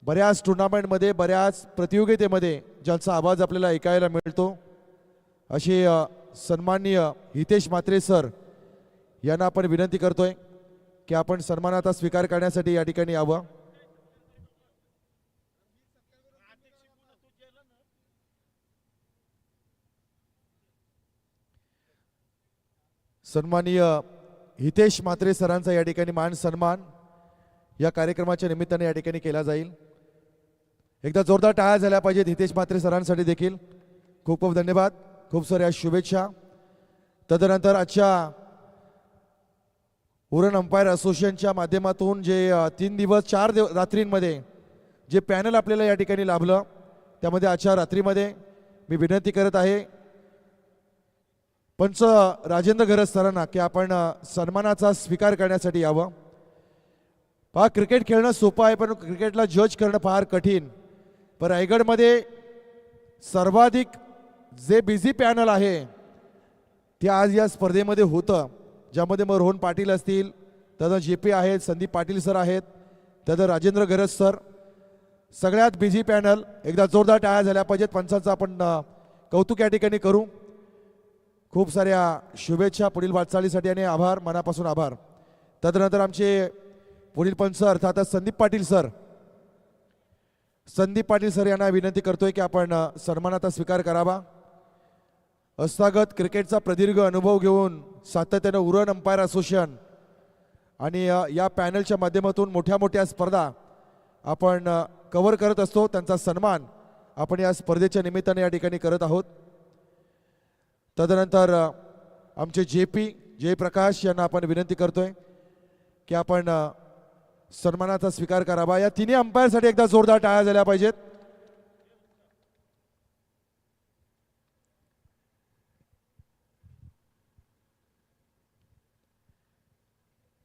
बऱ्याच टुर्नामेंटमध्ये बऱ्याच प्रतियोगितेमध्ये ज्यांचा आवाज आपल्याला ऐकायला मिळतो असे सन्माननीय हितेश म्हात्रे सर यांना आपण विनंती करतोय की आपण सन्मानाचा स्वीकार करण्यासाठी या ठिकाणी यावं। सन्माननीय हितेश म्हात्रे सरांचा या ठिकाणी मान सन्मान या कार्यक्रमाच्या निमित्ताने या ठिकाणी केला जाईल। एकदा जोरदार टाळ्या झाल्या पाहिजेत हितेश म्हात्रे सरांसाठी देखील। खूप खूप धन्यवाद, खूप साऱ्या शुभेच्छा। तदनंतर आजच्या उरण अंपायर असोसिएशनच्या माध्यमातून जे 3 दिवस 4 रात्रींमध्ये जे पॅनल आपल्याला या ठिकाणी लाभलं त्यामध्ये आजच्या रात्रीमध्ये मी विनंती करत आहे पंच राजेंद्र घरत सरांना की आपण सन्मानाचा स्वीकार करण्यासाठी यावं। पहा, क्रिकेट खेळणं सोपं आहे पण क्रिकेटला जज करणं फार कठीण। पण रायगडमध्ये सर्वाधिक जे बिझी पॅनल आहे ते आज या स्पर्धेमध्ये होतं, ज्यामध्ये मग रोहन पाटील असतील, त्यानंतर JP आहेत, संदीप पाटील सर आहेत, त्यानंतर राजेंद्र घरत सर, सगळ्यात बिझी पॅनल। एकदा जोरदार टाळ्या झाल्या पाहिजेत, पंचांचं आपण कौतुक या ठिकाणी करू। खूप साऱ्या शुभेच्छा पुढील वाटचालीसाठी आणि आभार, मनापासून आभार। तदनंतर आमचे पुढील पंच अर्थातच संदीप पाटील सर, संदीप पाटील सर यांना विनंती करतोय की आपण सन्मानाचा स्वीकार करावा। हस्तगत क्रिकेटचा प्रदीर्घ अनुभव घेऊन सातत्याने उरण अंपायर असोसिएशन आणि या पॅनलच्या माध्यमातून मोठ्या मोठ्या स्पर्धा आपण कव्हर करत असतो, त्यांचा सन्मान आपण या स्पर्धेच्या निमित्ताने या ठिकाणी करत आहोत। तदनंतर आमचे JP जयप्रकाश यांना आपण विनंती करतोय की आपण सन्मानाचा स्वीकार करावा। या तिन्ही अंपायरसाठी एकदा जोरदार टाळ्या झाल्या पाहिजेत।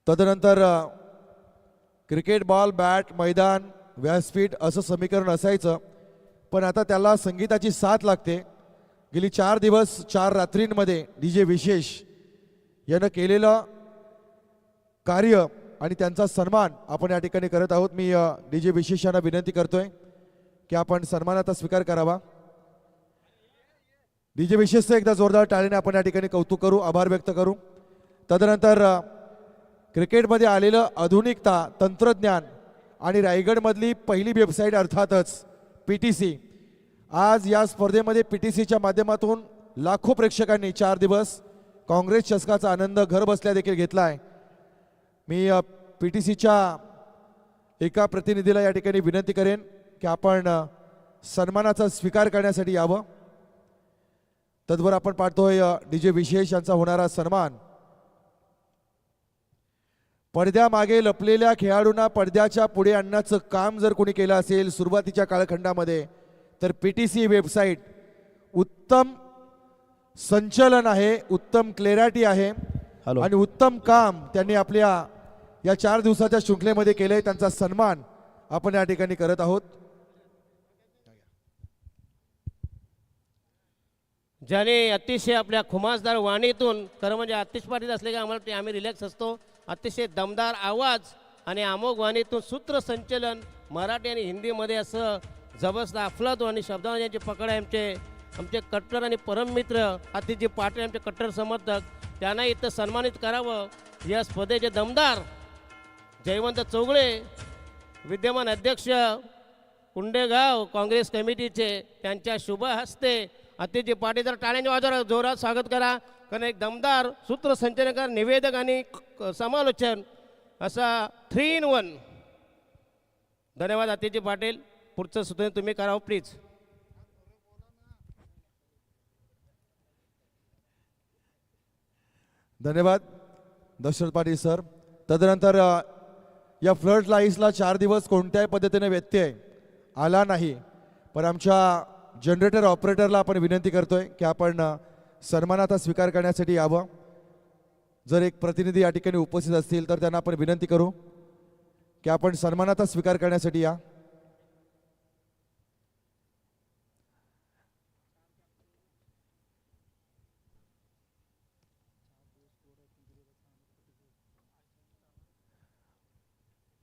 तदनंतर क्रिकेट बॉल, बॅट, मैदान, व्यासपीठ असं समीकरण असायचं, पण आता त्याला संगीताची साथ लागते। गेली 4 दिवस 4 रात्रींमध्ये DJ विशेष यानं केलेलं कार्य आणि त्यांचा सन्मान आपण या ठिकाणी करत आहोत। मी DJ विशेष यांना विनंती करतोय की आपण सन्मानाचा स्वीकार करावा। DJ विशेषचं एकदा जोरदार टाळीने आपण या ठिकाणी कौतुक करू, आभार व्यक्त करू। तदनंतर क्रिकेटमध्ये आलेलं आधुनिकता, तंत्रज्ञान आणि रायगडमधली पहिली वेबसाईट अर्थातच PTC, आज या स्पर्धेमध्ये PTCच्या माध्यमातून लाखो प्रेक्षकांनी 4 दिवस काँग्रेस चषकाचा आनंद घर बसल्या देखील घेतला आहे। मी PTCच्या एका प्रतिनिधीला या ठिकाणी विनंती करेन की आपण सन्मानाचा स्वीकार करण्यासाठी यावं। तद्वर आपण पाहतोय DJ विशेष यांचा होणारा सन्मान। पडद्यामागे लपलेल्या खेळाडूंना पडद्याच्या पुढे आणण्याचं काम जर कोणी केलं असेल सुरुवातीच्या कालखंडामध्ये तर PTC वेबसाईट उत्तम संचलन आहे, उत्तम क्लॅरिटी आहे आणि उत्तम काम त्यांनी आपल्या या 4 दिवसाच्या शृंखलेमध्ये केले। त्यांचा सन्मान आपण या ठिकाणी करत आहोत। ज्याने अतिशय आपल्या खुमासदार वाणीतून खरं म्हणजे आतिश पाटील असले की आम्हाला आम्ही रिलॅक्स असतो। अतिशय दमदार आवाज आणि अमोघ वाणीतून सूत्रसंचलन मराठी आणि हिंदीमध्ये असं जबरदस्त अफलातून आणि शब्दांची यांची पकड आहे। आमचे कट्टर आणि परममित्र आतिशजी पाटील आमचे कट्टर समर्थक, त्यांना इथं सन्मानित करावं। या स्पर्धेचे दमदार जयवंत चौगळे, विद्यमान अध्यक्ष कुंडेगाव काँग्रेस कमिटीचे, त्यांच्या शुभ हस्ते आतिशजी पाटील जर टाळ्यांच्या आवाजावर जोरात स्वागत करा। कारण एक दमदार सूत्रसंचलनकार, निवेदक आणि समालोचन असा 3 in 1। धन्यवाद आतिशजी पाटील, पुढचं सूचना तुम्ही करावं प्लीज। धन्यवाद दशरथ पाटील सर। तदनंतर या फ्लड लाईट्सला 4 दिवस कोणत्याही पद्धतीने व्यत्यय आला नाही, पण आमच्या जनरेटर ऑपरेटरला आपण विनंती करतोय की आपण सन्मानाचा स्वीकार करण्यासाठी यावं। जर एक प्रतिनिधी या ठिकाणी उपस्थित असतील तर त्यांना आपण विनंती करू की आपण सन्मानाचा स्वीकार करण्यासाठी या।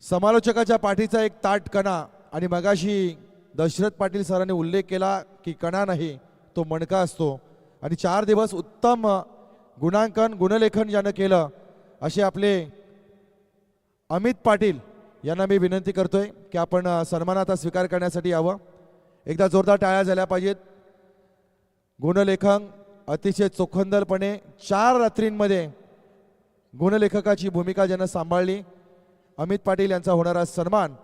समालोचकाच्या पाठीचा एक ताट कणा आणि मगाशी दशरथ पाटील सरांनी उल्लेख केला की कणा नाही तो मणका असतो आणि 4 दिवस उत्तम गुणांकन गुणलेखन ज्यानं केलं असे आपले अमित पाटील यांना मी विनंती करतोय की आपण सन्मानाचा स्वीकार करण्यासाठी यावं. एकदा जोरदार टाळ्या झाल्या पाहिजेत. गुणलेखन अतिशय चोखंदरपणे 4 रात्रींमध्ये गुणलेखकाची भूमिका ज्यानं सांभाळली अमित पाटील यांचा होणारा सन्मान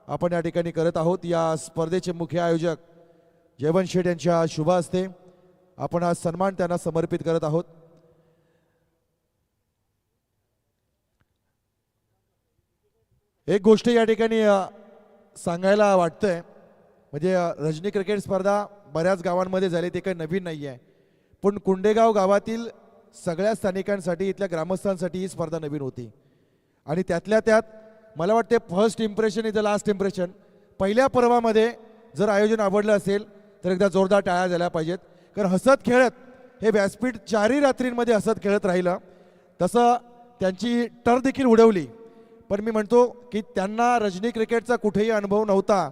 आपण या ठिकाणी करत आहोत. या स्पर्धेचे मुख्य आयोजक जयवंत शेठ यांच्या शुभ हस्ते आपण हा सन्मान त्यांना समर्पित करत आहोत. एक गोष्ट या ठिकाणी सांगायला वाटतंय म्हणजे रजनी क्रिकेट स्पर्धा बऱ्याच गावांमध्ये झाली ते काही नवीन नाही आहे, पण कुंडेगाव गावातील सगळ्या स्थानिकांसाठी इथल्या ग्रामस्थांसाठी ही स्पर्धा नवीन होती आणि त्यातल्या त्यात मला वाटते first impression is the last impression. पहिल्या पर्वामध्ये जर आयोजन आवडलं असेल तर एकदा जोरदार टाळ्या झाल्या पाहिजेत, कारण हसत खेळत हे व्यासपीठ 4 रात्रींमध्ये हसत खेळत राहिलं. तसं त्यांची टर देखील उडवली, पण मी म्हणतो की त्यांना रजनी क्रिकेटचा कुठेही अनुभव नव्हता,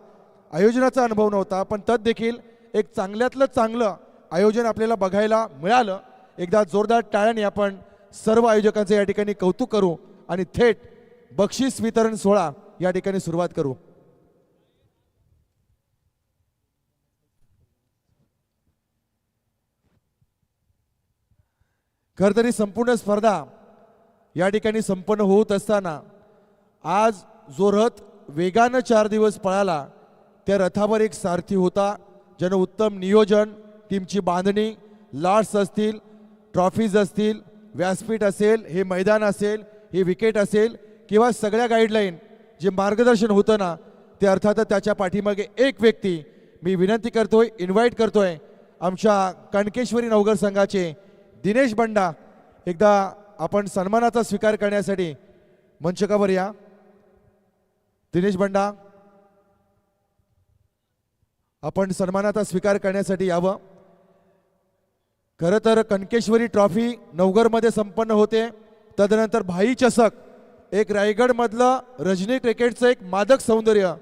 आयोजनाचा अनुभव नव्हता, पण तद देखील एक चांगल्यातलं चांगलं आयोजन आपल्याला बघायला मिळालं. एकदा जोरदार टाळ्याने आपण सर्व आयोजकांचे या ठिकाणी कौतुक करू आणि थेट बक्षीस वितरण सोहळा या ठिकाणी सुरुवात करू. खरं तरी संपूर्ण स्पर्धा या ठिकाणी संपन्न होत असताना आज जो रथ वेगानं 4 दिवस पळाला त्या रथावर एक सारथी होता ज्यानं उत्तम नियोजन, टीमची बांधणी, लॉट्स असतील, ट्रॉफीज असतील, व्यासपीठ असेल, हे मैदान असेल, हे विकेट असेल किंवा सगळ्या गाईडलाईन जे मार्गदर्शन होतं ना ते अर्थातच त्याच्या पाठीमागे एक व्यक्ती मी विनंती करतोय, इन्व्हाइट करतोय आमच्या कणकेश्वरी नवगर संघाचे दिनेश बंडा. एकदा आपण सन्मानाचा स्वीकार करण्यासाठी मंचकावर या. दिनेश बंडा आपण सन्मानाचा स्वीकार करण्यासाठी यावं. खरं तर कणकेश्वरी ट्रॉफी नवगरमध्ये संपन्न होते, तदनंतर भाई चषक एक रायगडमधलं रजनी क्रिकेटचं एक मादक सौंदर्य,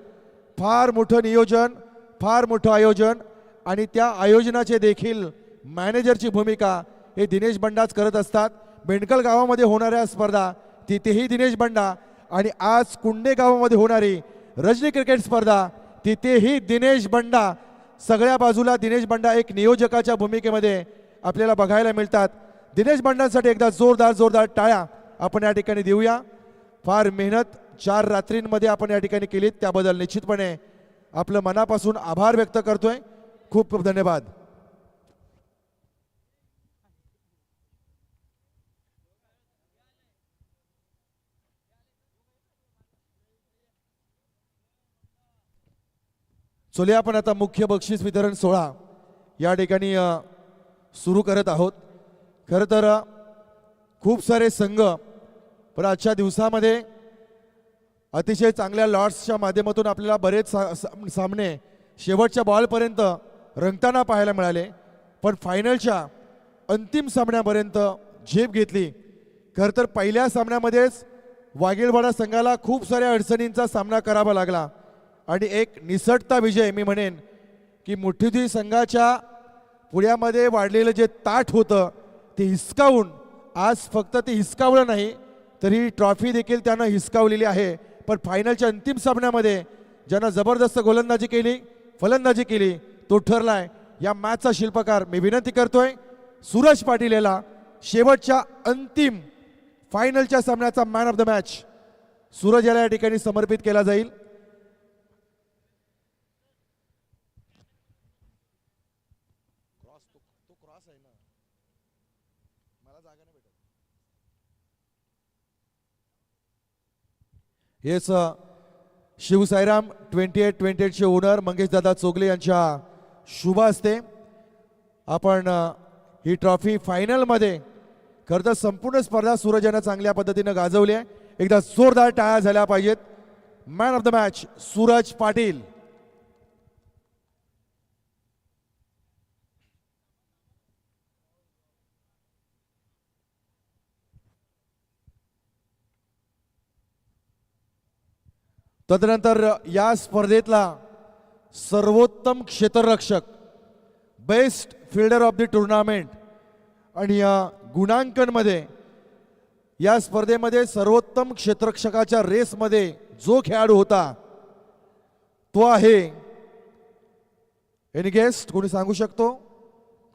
फार मोठं नियोजन, फार मोठं आयोजन आणि त्या आयोजनाचे देखील मॅनेजरची भूमिका हे दिनेश बंडाच करत असतात. बेंडकल गावामध्ये होणाऱ्या स्पर्धा तिथेही दिनेश बंडा आणि आज कुंडे गावामध्ये होणारी रजनी क्रिकेट स्पर्धा तिथेही दिनेश बंडा. सगळ्या बाजूला दिनेश बंडा एक नियोजकाच्या भूमिकेमध्ये आपल्याला बघायला मिळतात. दिनेश बंडांसाठी एकदा जोरदार जोरदार टाळ्या आपण या ठिकाणी देऊया. फार मेहनत 4 रात्रींमध्ये आपण या ठिकाणी केलीत त्याबद्दल निश्चितपणे आपलं मनापासून आभार व्यक्त करतोय. खूप खूप धन्यवाद. चले आपण आता मुख्य बक्षीस वितरण सोहळा या ठिकाणी सुरू करत आहोत. खरं तर खूप सारे संघ पण आजच्या दिवसामध्ये अतिशय चांगल्या लॉट्सच्या माध्यमातून आपल्याला बरेच सामने शेवटच्या बॉलपर्यंत रंगताना पाहायला मिळाले, पण फायनलच्या अंतिम सामन्यापर्यंत झेप घेतली. खरं तर पहिल्या सामन्यामध्येच वाघेलवाडा संघाला खूप साऱ्या अडचणींचा सामना करावा लागला आणि एक निसटता विजय मी म्हणेन की मुठ्ठीधी संघाच्या पुण्यामध्ये वाढलेलं जे ताठ होतं ते हिसकावून आज फक्त ते हिसकावलं नाही तर ही ट्रॉफी देखील त्यानं हिसकावलेली आहे. पण फायनलच्या अंतिम सामन्यामध्ये ज्यानं जबरदस्त गोलंदाजी केली, फलंदाजी केली तो ठरलाय या मॅचचा शिल्पकार. मी विनंती करतोय सूरज पाटील याला शेवटच्या अंतिम फायनलच्या सामन्याचा man of the match Suraj याला या ठिकाणी समर्पित केला जाईल. हेच शिवसाईराम 28-28चे ओनर मंगेश दादा चोगले यांच्या शुभ हस्ते आपण ही ट्रॉफी फायनलमध्ये खरं तर संपूर्ण स्पर्धा सूरज यानं चांगल्या पद्धतीनं गाजवली आहे. एकदा जोरदार टाळ्या झाल्या पाहिजेत. Man of the match Suraj Patil. तदनंतर या स्पर्धेतला सर्वोत्तम क्षेत्ररक्षक, best fielder of the tournament. आणि या गुणांकनमध्ये या स्पर्धेमध्ये सर्वोत्तम क्षेत्ररक्षकाच्या रेसमध्ये जो खेळाडू होता तो आहे, एनी गेस्ट, कोणी सांगू शकतो?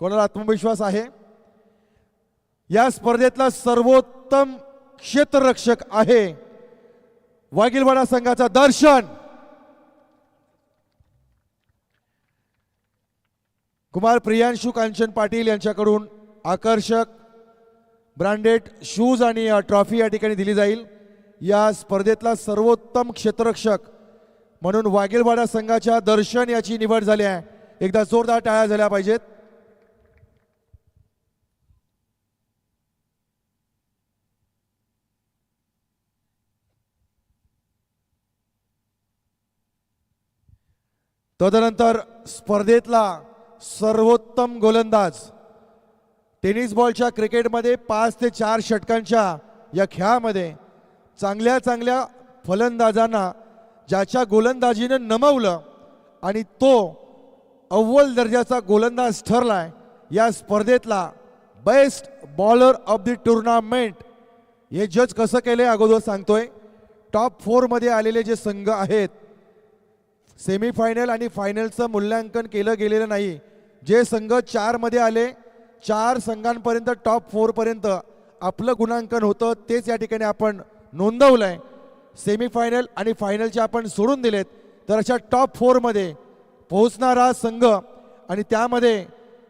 कोणाला आत्मविश्वास आहे? या स्पर्धेतला सर्वोत्तम क्षेत्ररक्षक आहे वाघिलवाडा संघाचा दर्शन. कुमार प्रियांशु कांचन पाटील यांच्याकडून आकर्षक ब्रँडेड शूज आणि ट्रॉफी या ठिकाणी दिली जाईल. या स्पर्धेतला सर्वोत्तम क्षेत्ररक्षक म्हणून वाघिलवाडा संघाच्या दर्शन याची निवड झाली आहे. एकदा जोरदार टाळ्या झाल्या पाहिजेत. तदनंतर स्पर्धेतला सर्वोत्तम गोलंदाज, टेनिस बॉलच्या क्रिकेटमध्ये 5 ते 4 षटकांच्या या खेळामध्ये चांगल्या चांगल्या फलंदाजांना ज्याच्या गोलंदाजीनं नमवलं आणि तो अव्वल दर्जाचा गोलंदाज ठरलाय. या स्पर्धेतला best bowler of the tournament हे जज कसं केले अगोदर सांगतोय. टॉप 4 मध्ये आलेले जे संघ आहेत, सेमीफायनल आणि फायनलचं मूल्यांकन केलं गेलेलं नाही. जे संघ 4 मध्ये आले, 4 संघांपर्यंत टॉप 4 पर्यंत आपलं गुणांकन होतं तेच या ठिकाणी आपण नोंदवलंय. सेमीफायनल आणि फायनलचे आपण सोडून दिलेत. तर अशा टॉप 4 मध्ये पोहोचणारा संघ आणि त्यामध्ये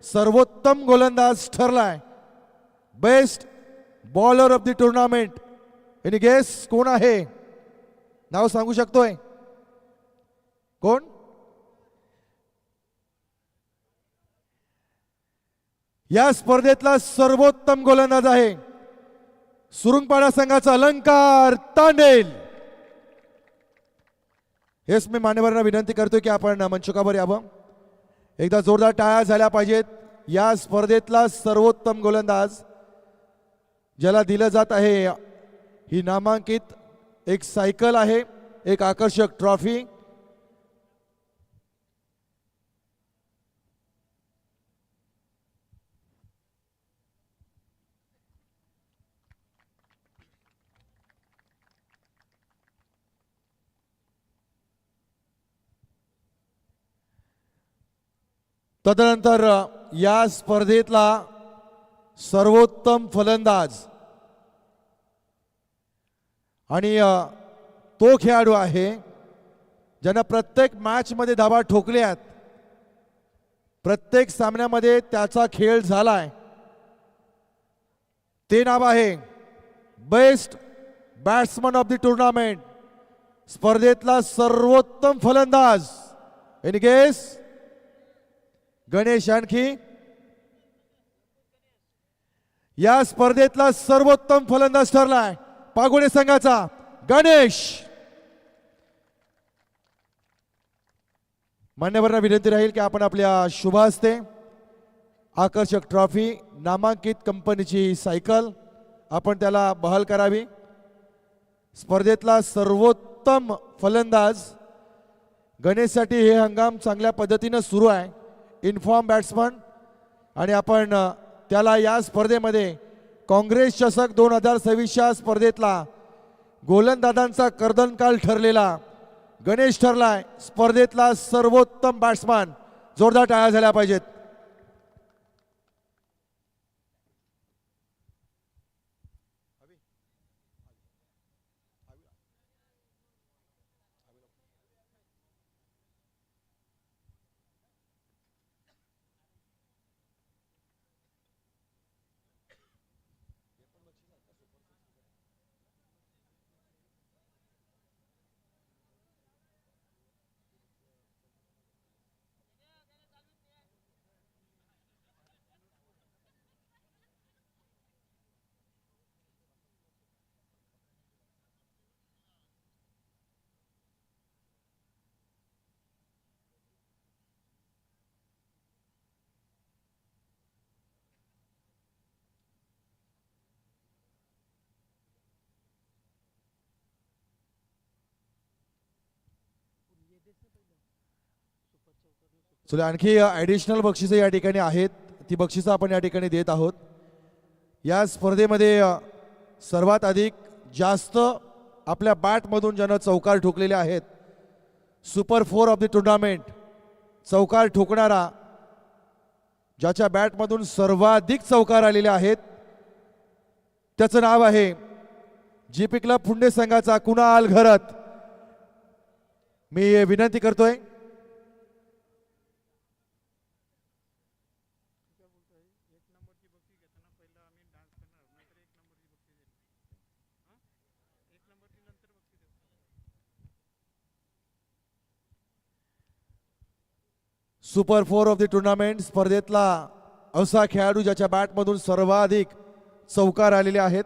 सर्वोत्तम गोलंदाज ठरलाय, best bowler of the tournament. Any guess कोण आहे? नाव सांगू शकतोय कोण? या स्पर्धेतला सर्वोत्तम गोलंदाज आहे सुरुंगपाडा संघाचा अलंकार तांडेल. हेच मी मान्यवरांना विनंती करतोय की आपण मंचकावर यावं. एकदा जोरदार टाळ्या झाल्या पाहिजेत. या स्पर्धेतला सर्वोत्तम गोलंदाज ज्याला दिलं जात आहे ही नामांकित एक सायकल आहे, एक आकर्षक ट्रॉफी. तदनंतर या स्पर्धेतला सर्वोत्तम फलंदाज आणि तो खेळाडू आहे ज्यानं प्रत्येक मॅच मध्ये धावा ठोकल्यात, प्रत्येक सामन्यामध्ये त्याचा खेळ झालाय. ते नाव आहे best batsman of the tournament, स्पर्धेतला सर्वोत्तम फलंदाज. Any guess? गणेश. आणखी? या स्पर्धेतला सर्वोत्तम फलंदाज ठरलाय पागोडे संघाचा गणेश. मान्यवरांना विनंती राहील की आपण आपल्या शुभ हस्ते आकर्षक ट्रॉफी, नामांकित कंपनीची सायकल आपण त्याला बहाल करावी. स्पर्धेतला सर्वोत्तम फलंदाज गणेशसाठी हे हंगाम चांगल्या पद्धतीनं सुरू आहे, इन्फॉर्म बॅट्समन. आणि आपण त्याला या स्पर्धेमध्ये काँग्रेस चषक 2026 स्पर्धेतला गोलंदाजांचा कर्दनकाल ठरलेला गणेश ठरलाय स्पर्धेतला सर्वोत्तम बॅट्समन. जोरदार टाळ्या झाल्या पाहिजेत. चला आणखी ॲडिशनल बक्षिसं या ठिकाणी आहेत, ती बक्षिसं आपण या ठिकाणी देत आहोत. या स्पर्धेमध्ये सर्वात अधिक जास्त आपल्या बॅटमधून ज्यानं चौकार ठोकलेले आहेत, सुपर 4 ऑफ द टुर्नामेंट चौकार ठोकणारा, ज्याच्या बॅटमधून सर्वाधिक चौकार आलेले आहेत, त्याचं नाव आहे जीपी क्लब फुंडे संघाचा कुणाल घरत. मी विनंती करतोय सुपर 4 ऑफ द टुर्नामेंट स्पर्धेतला असा खेळाडू ज्याच्या बॅटमधून सर्वाधिक चौकार आलेले आहेत.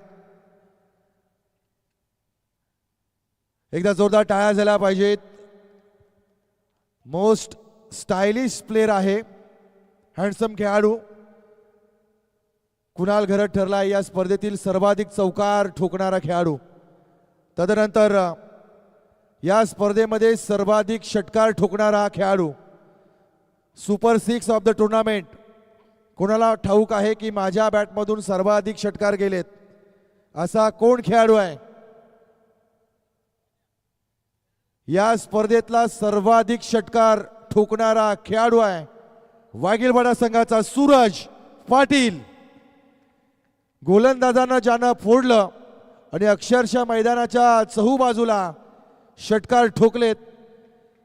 एकदा जोरदार टाळ्या झाल्या पाहिजेत. मोस्ट स्टायलिश प्लेयर आहे, हँडसम खेळाडू कुणाल घरत ठरला या स्पर्धेतील सर्वाधिक चौकार ठोकणारा खेळाडू. तदनंतर या स्पर्धेमध्ये सर्वाधिक षटकार ठोकणारा खेळाडू, सुपर 6 ऑफ द टुर्नामेंट. कोणाला ठाऊक आहे की माझ्या बॅटमधून सर्वाधिक षटकार गेलेत, असा कोण खेळाडू आहे? या स्पर्धेतला सर्वाधिक षटकार ठोकणारा खेळाडू आहे वाघीलवाडा संघाचा सूरज पाटील. गोलंदाजांना ज्यानं फोडलं आणि अक्षरशः मैदानाच्या चहूबाजूला षटकार ठोकलेत,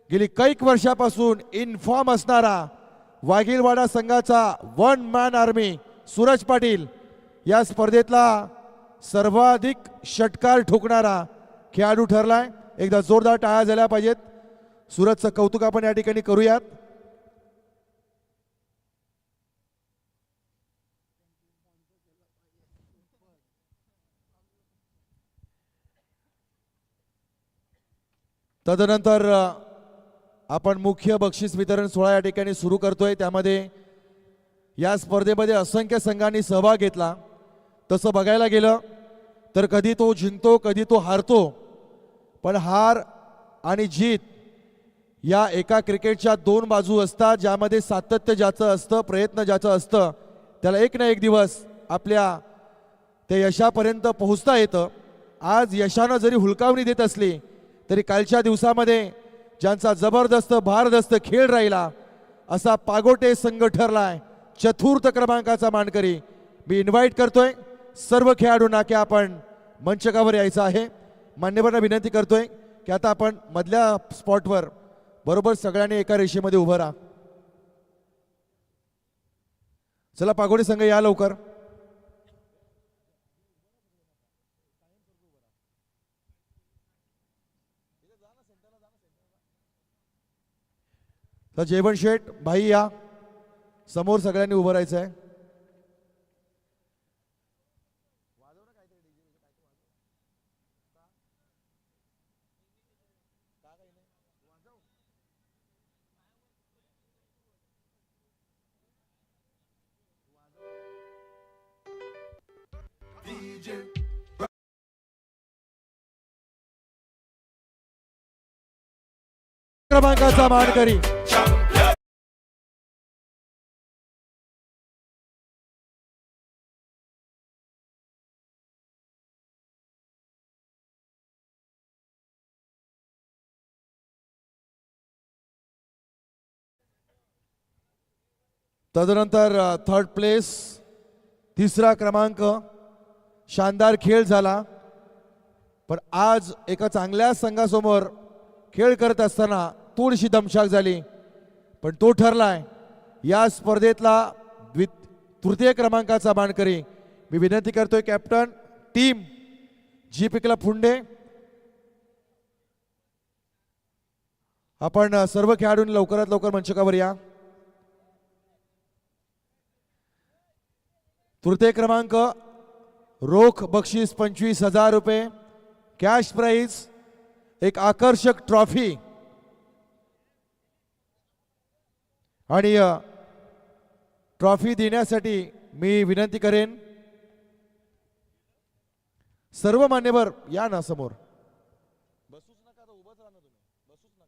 गेली कैक वर्षापासून इन फॉर्म असणारा वाघीलवाडा संघाचा one man army Suraj Patil या स्पर्धेतला सर्वाधिक षटकार ठोकणारा खेळाडू ठरलाय. एकदा जोरदार टाळ्या झाल्या पाहिजेत. सूरजचं कौतुक आपण या ठिकाणी करूयात. तदनंतर आपण मुख्य बक्षीस वितरण सोहळा या ठिकाणी सुरू करतोय. त्यामध्ये या स्पर्धेमध्ये असंख्य संघांनी सहभाग घेतला. तसं बघायला गेलं तर कधी तो जिंकतो, कधी तो हारतो, पण हार आणि जीत या एका क्रिकेटच्या दोन बाजू असतात. ज्यामध्ये सातत्य ज्याचं असतं, प्रयत्न ज्याचं असतं, त्याला एक ना एक दिवस आपल्या ते यशापर्यंत पोहोचता येतं. आज यशानं जरी हुलकावणी देत असली तरी कालच्या दिवसामध्ये ज्यांचा जबरदस्त भारदस्त खेळ राहिला असा पागोटे संघ ठरलाय चतुर्थ क्रमांकाचा मानकरी. मी इन्व्हाइट करतोय सर्व खेळाडूंना की आपण मंचकावर यायचं आहे. मान्यवरांना विनंती करतोय की आता आपण मधल्या स्पॉटवर बरोबर सगळ्यांनी एका रेषेमध्ये उभं राहा. चला पागोटे संघ या लवकर. तर जेवण शेठ भाई या समोर सगळ्यांनी उभं राहायचं आहे. क्रमांकाचा मानकरी तदनंतर थर्ड प्लेस तिसरा क्रमांक. शानदार खेळ झाला, पण आज एका चांगल्या संघासमोर खेळ करत असताना थोडीशी दमछाक झाली, पण तो ठरलाय या स्पर्धेतला तृतीय क्रमांकाचा मानकरी. मी विनंती करतोय कॅप्टन टीम जीपी क्लब फुंडे, आपण सर्व खेळाडूंनी लवकरात लवकर मंचकावर या. तृतीय क्रमांक, रोख बक्षीस 25,000 रुपये, कॅश प्राइज, एक आकर्षक ट्रॉफी आणि ट्रॉफी देण्यासाठी मी विनंती करेन सर्व मान्यवर या ना समोर. बसूच नका, उभंच राहा ना तुम्ही, बसूच नका.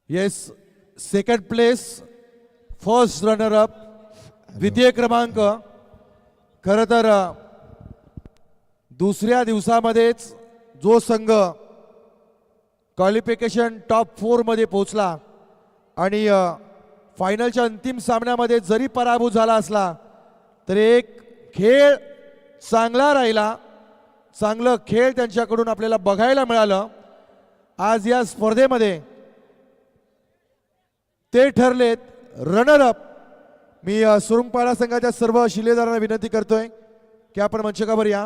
Yes, second place, first runner up, द्वितीय क्रमांक. खरं तर दुसऱ्या दिवसामध्येच जो संघ क्वालिफिकेशन टॉप 4 मध्ये पोहोचला आणि फायनलच्या अंतिम सामन्यामध्ये जरी पराभूत झाला असला तरी एक खेळ चांगला राहिला, चांगलं खेळ त्यांच्याकडून आपल्याला बघायला मिळालं. आज या स्पर्धेमध्ये ते ठरलेत रनर अप. मी सुरुंगपाडा संघाच्या सर्व शिलेदारांना विनंती करतोय की आपण मंचकावर या.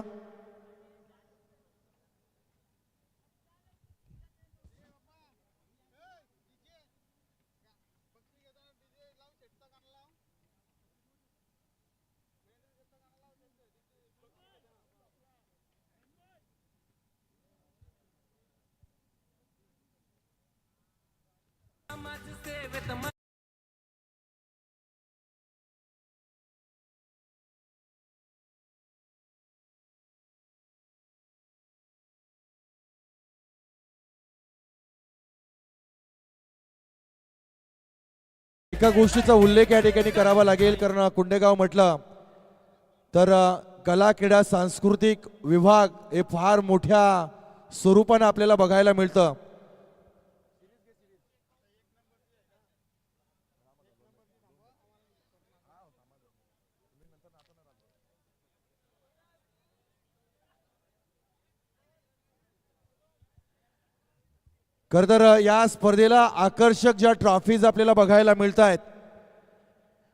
एका गोष्टीचा उल्लेख या ठिकाणी करावा लागेल, कारण कुंडेगाव म्हटलं तर कला क्रीडा सांस्कृतिक विभाग हे फार मोठ्या स्वरूपाने आपल्याला बघायला मिळतं. खरं तर या स्पर्धेला आकर्षक ज्या ट्रॉफीज आपल्याला बघायला मिळत आहेत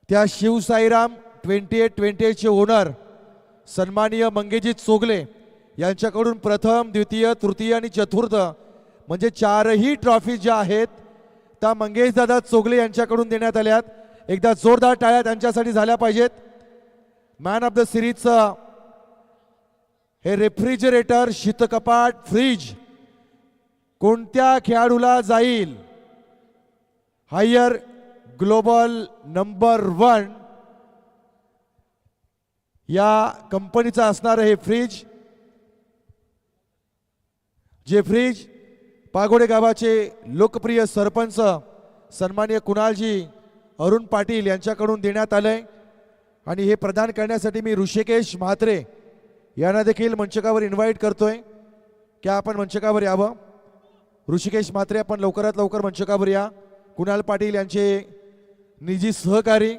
त्या शिवसाईराम 28-28 चे ओनर सन्माननीय मंगेशजी चोगले यांच्याकडून प्रथम, द्वितीय, तृतीय आणि चतुर्थ म्हणजे चारही ट्रॉफी ज्या आहेत त्या मंगेश दादा चोगले यांच्याकडून देण्यात आल्यात. एकदा जोरदार टाळ्या त्यांच्यासाठी झाल्या पाहिजेत. मॅन ऑफ द सिरीजचं हे रेफ्रिजरेटर, शीतकपाट, फ्रीज कोणत्या खेळाडूला जाईल? हायर ग्लोबल नंबर 1 या कंपनीचा असणार हे फ्रीज. जे फ्रीज पागोडे गावाचे लोकप्रिय सरपंच सन्माननीय कुणालजी अरुण पाटील यांच्याकडून देण्यात आलंय आणि हे प्रदान करण्यासाठी मी ऋषिकेश म्हात्रे यांना देखील मंचकावर इन्व्हाइट करतोय की आपण मंचकावर यावं. ऋषिकेश म्हात्रे, आपण लवकरात लवकर मंचकावर या. कुणाल पाटील यांचे निजी सहकारी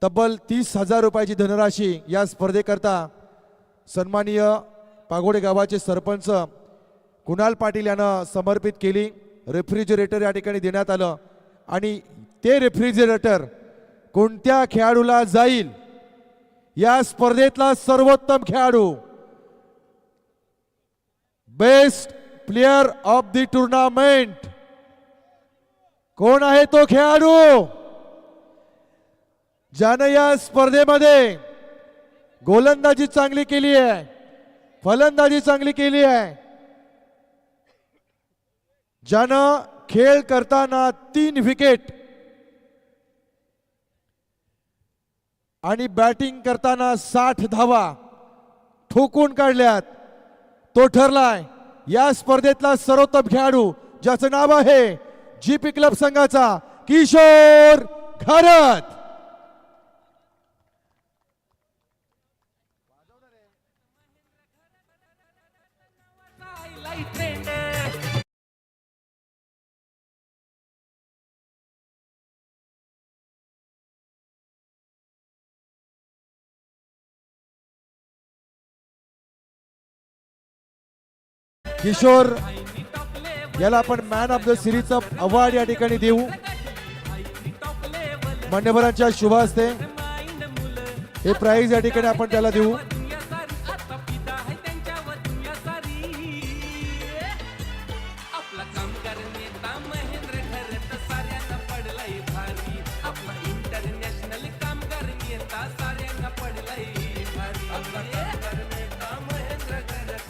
तब्बल 30,000 रुपयाची धनराशी या स्पर्धेकरता सन्माननीय पागोडे गावाचे सरपंच कुणाल पाटील यांना समर्पित केली. रेफ्रिजरेटर या ठिकाणी देण्यात आलं आणि ते रेफ्रिजरेटर कोणत्या खेळाडूला जाईल? या स्पर्धेतला सर्वोत्तम खेळाडू, best player of the tournament कोण आहे? तो खेळाडू ज्यानं या स्पर्धेमध्ये गोलंदाजी चांगली केली आहे, फलंदाजी चांगली केली आहे, ज्यानं खेळ करताना 3 विकेट आणि बॅटिंग करताना 60 धावा ठोकून काढल्यात. तो ठरलाय या स्पर्धेतला सर्वोत्तम खेळाडू, ज्याचं नाव आहे जीपी क्लब संघाचा किशोर घारत. किशोर याला आपण मॅन ऑफ द सिरीजचा अवॉर्ड या ठिकाणी देऊ. मान्यवरांच्या शुभ हस्ते हे प्राइज या ठिकाणी आपण त्याला देऊ.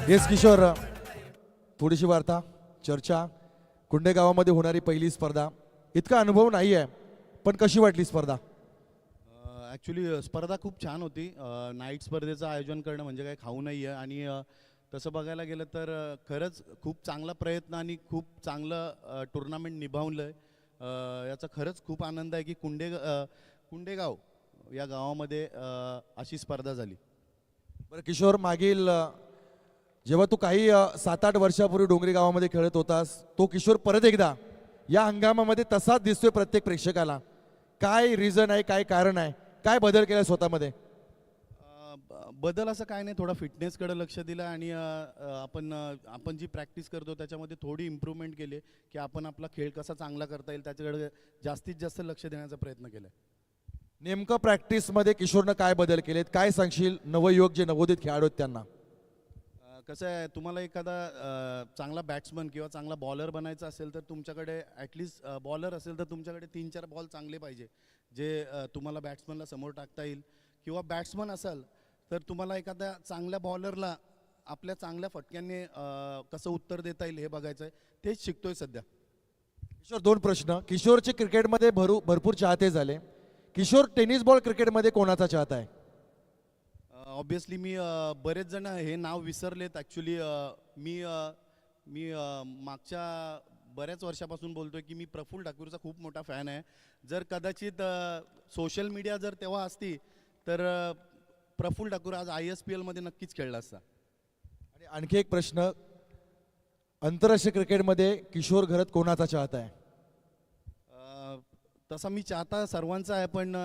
येस किशोर, थोडीशी वार्ता चर्चा. कुंडे गावामध्ये होणारी पहिली स्पर्धा, इतका अनुभव नाही आहे, पण कशी वाटली स्पर्धा? ॲक्च्युली स्पर्धा खूप छान होती. नाईट स्पर्धेचं आयोजन करणं म्हणजे काही खाऊ नाही आहे. आणि तसं बघायला गेलं तर खरंच खूप चांगला प्रयत्न आणि खूप चांगलं टुर्नामेंट निभावलं आहे. याचा खरंच खूप आनंद आहे की कुंडेगाव या गावामध्ये अशी स्पर्धा झाली. बरं किशोर, मागील जेव्हा तू काही 7-8 वर्षापूर्वी डोंगरी गावामध्ये खेळत होतास, तो किशोर परत एकदा या हंगामामध्ये तसाच दिसतोय प्रत्येक प्रेक्षकाला. काय रिझन आहे, काय कारण आहे, काय बदल केला स्वतःमध्ये? बदल असं काय नाही, थोडा फिटनेसकडे लक्ष दिलं आणि आपण जी प्रॅक्टिस करतो त्याच्यामध्ये थोडी इम्प्रूव्हमेंट केली की आपण आपला खेळ कसा चांगला करता येईल त्याच्याकडे जास्तीत जास्त लक्ष देण्याचा प्रयत्न केला. नेमकं प्रॅक्टिसमध्ये किशोरनं काय बदल केलेत, काय सांगशील नवयुवक जे नवोदित खेळाडू आहेत त्यांना? कसं आहे, तुम्हाला एखादा चांगला बॅट्समन किंवा चांगला बॉलर बनायचा असेल तर तुमच्याकडे ॲटलिस्ट बॉलर असेल तर तुमच्याकडे 3-4 बॉल चांगले पाहिजे जे तुम्हाला बॅट्समनला समोर टाकता येईल. किंवा बॅट्समन असाल तर तुम्हाला एखाद्या चांगल्या बॉलरला आपल्या चांगल्या फटक्यांनी कसं उत्तर देता येईल हे बघायचं आहे. तेच शिकतोय सध्या. किशोर, 2 प्रश्न. किशोरचे क्रिकेटमध्ये भरपूर चाहते झाले. किशोर टेनिस बॉल क्रिकेटमध्ये कोणाचा चाहता आहे? ऑब्वियसली मी बरेच जण हे नाव विसरलेत. ॲक्च्युली मी मागच्या बऱ्याच वर्षापासून बोलतोय की मी प्रफुल्ल ठाकूरचा खूप मोठा फॅन आहे. जर कदाचित सोशल मीडिया जर तेव्हा असती तर प्रफुल्ल ठाकूर आज ISPL मध्ये नक्कीच खेळला असता. आणि आणखी एक प्रश्न, आंतरराष्ट्रीय क्रिकेटमध्ये किशोर घरत कोणाचा चाहता आहे? तसा मी चाहता सर्वांचा आहे, पण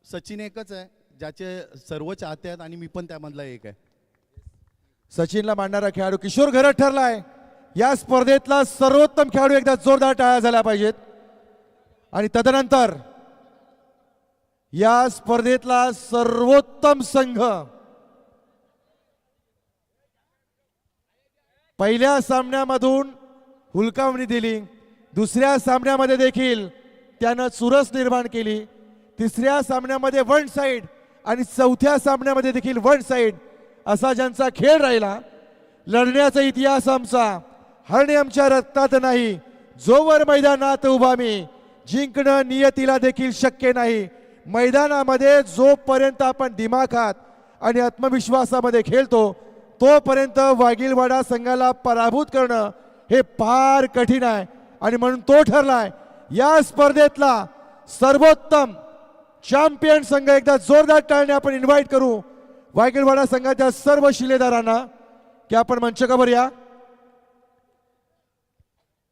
सचिन एकच आहे ज्याचे सर्व चाहते आहेत आणि मी पण त्यामधला एक आहे. सचिनला मांडणारा खेळाडू किशोर घरत ठरलाय. या स्पर्धेतला सर्वोत्तम खेळाडू, एकदा जोरदार टाळ्या झाल्या पाहिजेत. आणि तदनंतर या स्पर्धेतला सर्वोत्तम संघ, पहिल्या सामन्यामधून हुलकावणी दिली, दुसऱ्या सामन्यामध्ये देखील त्यानं चुरस निर्माण केली, तिसऱ्या सामन्यामध्ये वन साइड आणि चौथ्या सामन्यामध्ये देखील वन साइड असा ज्यांचा खेळ राहिला. लढण्याचा इतिहास आमचा, हरणे आमच्या रक्तात नाही, जोवर मैदानात उभा मी, जिंकणं नियतीला देखील शक्य नाही. मैदानामध्ये जोपर्यंत आपण दिमाखात आणि आत्मविश्वासामध्ये खेळतो तोपर्यंत वाघीलवाडा संघाला पराभूत करणं हे फार कठीण आहे. आणि म्हणून तो ठरलाय या स्पर्धेतला सर्वोत्तम चॅम्पियन संघ. एकदा जोरदार टाळणे आपण इन्व्हाइट करू वाघीलवाडा संघाच्या सर्व शिलेदारांना की आपण मंचकावर या.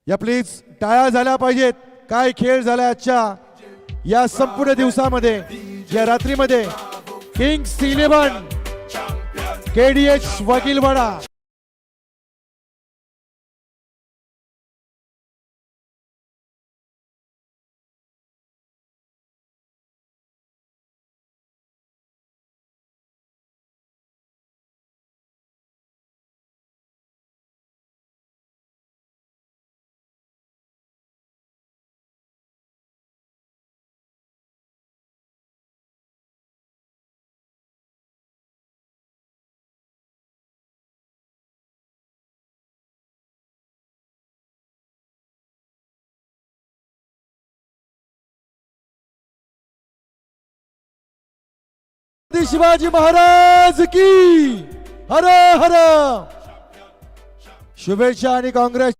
प्लीज टाळ्या झाल्या पाहिजेत. काय खेळ झाला आजच्या या संपूर्ण दिवसामध्ये, या रात्रीमध्ये. Kings 11 KDH Waghilwada. शिवाजी महाराज की हर हर. शुभेच्छा आणि काँग्रेस.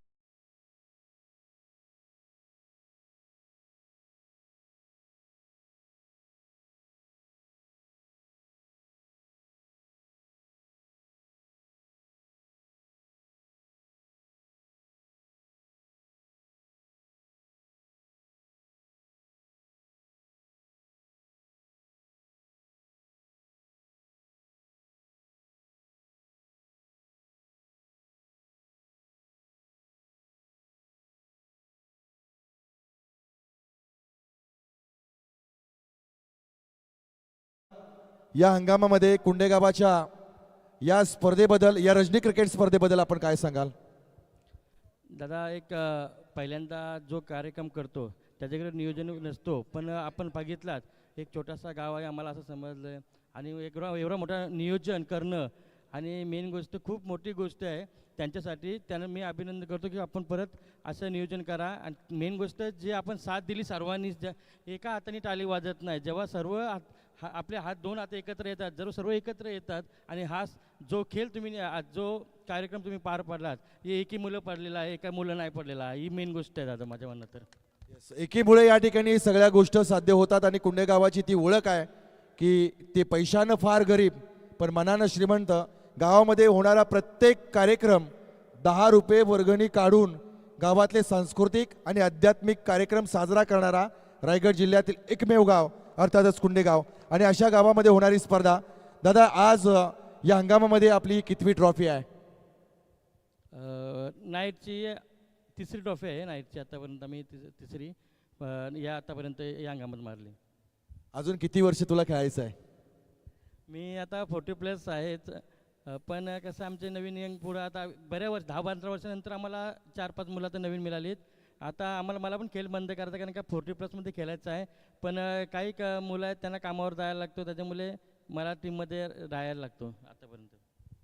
या हंगामामध्ये कुंडेगावाच्या या स्पर्धेबद्दल, या रजनी क्रिकेट स्पर्धेबद्दल आपण काय सांगाल? दादा एक पहिल्यांदा जो कार्यक्रम करतो त्याच्याकडे नियोजन नसतो, पण आपण बघितलात एक छोटासा गाव आहे आम्हाला असं समजलं, आणि एवढा मोठा नियोजन करणं आणि मेन गोष्ट खूप मोठी गोष्ट आहे त्यांच्यासाठी. त्यांना मी अभिनंदन करतो की आपण परत असं नियोजन करा. आणि मेन गोष्ट जे आपण साथ दिली सर्वांनी, एका हाताने टाळी वाजत नाही. जेव्हा सर्व आपले हात दोन हात एकत्र येतात, जर सर्व एकत्र येतात आणि हा जो खेळ तुम्ही आज जो कार्यक्रम तुम्ही पार पाडलात, हे एकी मुलं पडलेला आहे, एका मुलं नाही पडलेला आहे, ही मेन गोष्ट आहे दादा माझ्या म्हणणं तर. एकीमुळे या ठिकाणी सगळ्या गोष्टी साध्य होतात आणि कुंडेगावाची ती ओळख आहे की ते पैशानं फार गरीब पण मनानं श्रीमंत. गावामध्ये होणारा प्रत्येक कार्यक्रम 10 रुपये वर्गणी काढून गावातले सांस्कृतिक आणि आध्यात्मिक कार्यक्रम साजरा करणारा रायगड जिल्ह्यातील एकमेव गाव अर्थातच कुंडेगाव. आणि अशा गावामध्ये होणारी स्पर्धा, दादा आज या हंगामामध्ये आपली कितवी ट्रॉफी आहे? नाईटची तिसरी ट्रॉफी आहे नाईटची, आतापर्यंत आम्ही तिसरी या आतापर्यंत या अंगामध्ये मारली. अजून किती वर्ष तुला खेळायचं आहे? मी आता 40+ आहेच, पण कसं आमचे नवीन यंग पुढं आता बऱ्या वर्ष 10-15 वर्षानंतर आम्हाला 4-5 मुलं आता नवीन मिळालीत. आता मला पण खेळ बंद करायचा, कारण का 40+ खेळायचं आहे. पण काही मुलं आहेत त्यांना कामावर जायला लागतो, त्याच्यामुळे मला टीममध्ये राहायला लागतो आतापर्यंत.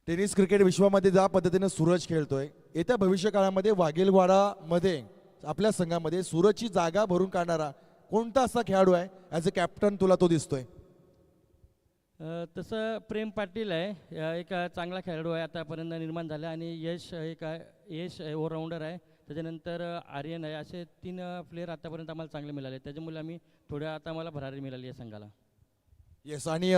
टेनिस क्रिकेट विश्वामध्ये ज्या पद्धतीनं सूरज खेळतोय, येत्या भविष्य काळामध्ये वाघेलवाडामध्ये आपल्या संघामध्ये सूरजची जागा भरून काढणारा कोणता असा खेळाडू आहे ॲज अ कॅप्टन तुला तो दिसतोय? तसं प्रेम पाटील आहे, एक चांगला खेळाडू आहे आतापर्यंत निर्माण झाला, आणि यश ऑलराऊंडर आहे, त्याच्यानंतर आर्यन आहे. असे 3 प्लेयर आतापर्यंत आम्हाला चांगले मिळाले, त्याच्यामुळे आम्ही थोड्या आता आम्हाला भरारी मिळाली या संघाला. येस. आणि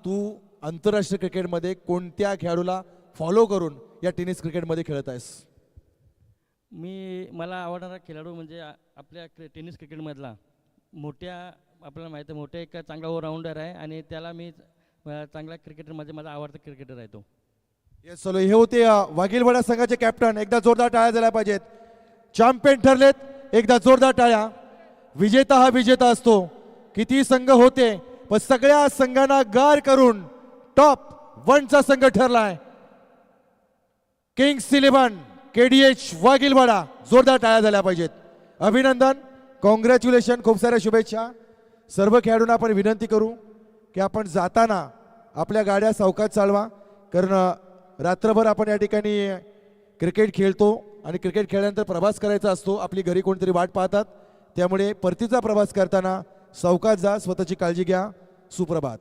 तू आंतरराष्ट्रीय क्रिकेटमध्ये कोणत्या खेळाडूला फॉलो करून या टेनिस क्रिकेटमध्ये खेळत आहेस? मला आवडणारा खेळाडू म्हणजे आपल्या टेनिस क्रिकेटमधला आपल्याला माहिती आहे मोठा एक चांगला ऑलराऊंडर आहे, आणि त्याला मी चांगला क्रिकेटरमध्ये माझा आवडता क्रिकेटर आहे तो. येस. चलो, हे होते वाघेलवाडा संघाचे कॅप्टन. एकदा जोरदार टाळ्या झाल्या पाहिजेत. चॅम्पियन ठरलेत, एकदा जोरदार टाळ्या. विजेता हा विजेता असतो. किती संघ होते पण सगळ्या संघांना गार करून टॉप 1चा संघ ठरलाय किंग्स 11 KDH वाघेलवाडा. जोरदार टाळ्या झाल्या पाहिजेत. अभिनंदन, कॉंग्रॅच्युलेशन, खूप साऱ्या शुभेच्छा. सर्व खेळाडूंना आपण विनंती करू की आपण जाताना आपल्या गाड्या सावकाश चालवा, कारण रात्रभर आपण या ठिकाणी क्रिकेट खेळतो आणि क्रिकेट खेळल्यानंतर प्रवास करायचा असतो. आपली घरी कोणतरी वाट पाहतात, त्यामुळे परतीचा प्रवास करताना सावकाश जा, स्वतःची काळजी घ्या. सुप्रभात.